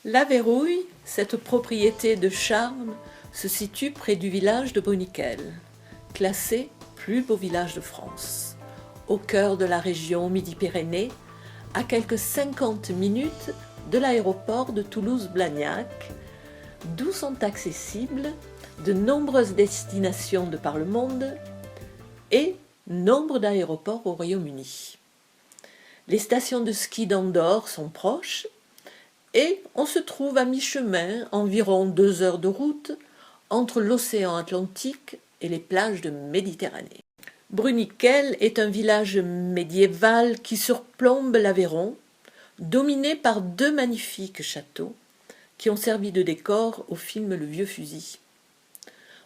La Verrouille, cette propriété de charme, se situe près du village de Bruniquel, classé plus beau village de France, au cœur de la région Midi-Pyrénées, à quelques 50 minutes de l'aéroport de Toulouse-Blagnac, d'où sont accessibles de nombreuses destinations de par le monde et nombre d'aéroports au Royaume-Uni. Les stations de ski d'Andorre sont proches et on se trouve à mi-chemin, environ 2 heures de route, entre l'océan Atlantique et les plages de Méditerranée. Bruniquel est un village médiéval qui surplombe l'Aveyron, dominé par 2 magnifiques châteaux qui ont servi de décor au film Le Vieux Fusil.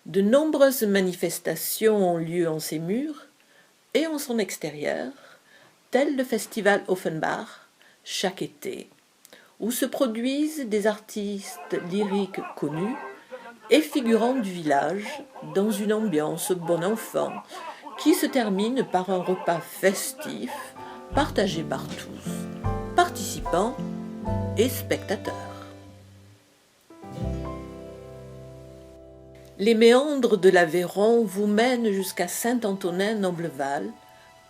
De nombreuses manifestations ont lieu en ses murs et en son extérieur, tel le festival Offenbach, chaque été, où se produisent des artistes lyriques connus et figurants du village dans une ambiance bon enfant qui se termine par un repas festif partagé par tous, participants et spectateurs. Les méandres de l'Aveyron vous mènent jusqu'à Saint-Antonin-Nobleval,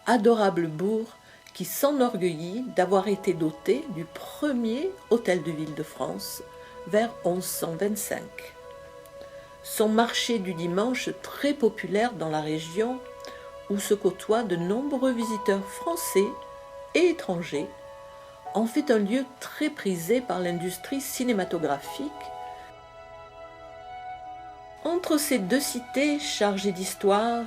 adorable bourg qui s'enorgueillit d'avoir été doté du premier hôtel de ville de France vers 1125. Son marché du dimanche, très populaire dans la région, où se côtoient de nombreux visiteurs français et étrangers, en fait un lieu très prisé par l'industrie cinématographique. Entre ces 2 cités chargées d'histoire,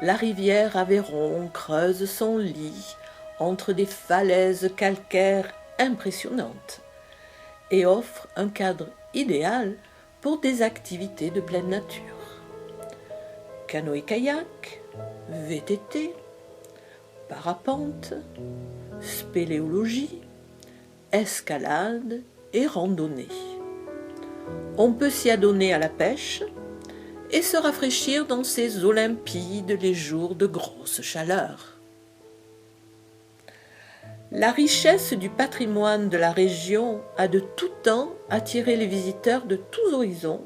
la rivière Aveyron creuse son lit entre des falaises calcaires impressionnantes et offre un cadre idéal pour des activités de pleine nature. Canoë-kayak, VTT, parapente, spéléologie, escalade et randonnée. On peut s'y adonner à la pêche et se rafraîchir dans ces eaux limpides les jours de grosse chaleur. La richesse du patrimoine de la région a de tout temps attiré les visiteurs de tous horizons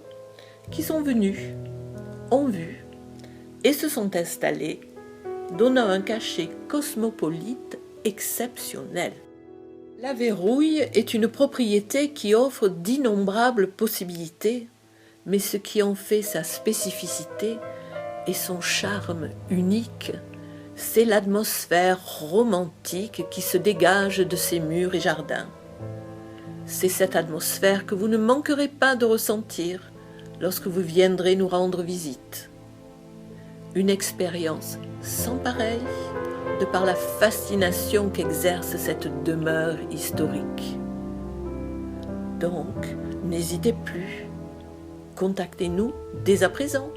qui sont venus, ont vu et se sont installés, donnant un cachet cosmopolite exceptionnel. La Verrouille est une propriété qui offre d'innombrables possibilités, mais ce qui en fait sa spécificité et son charme unique, c'est l'atmosphère romantique qui se dégage de ses murs et jardins. C'est cette atmosphère que vous ne manquerez pas de ressentir lorsque vous viendrez nous rendre visite. Une expérience sans pareille de par la fascination qu'exerce cette demeure historique. Donc, n'hésitez plus. Contactez-nous dès à présent.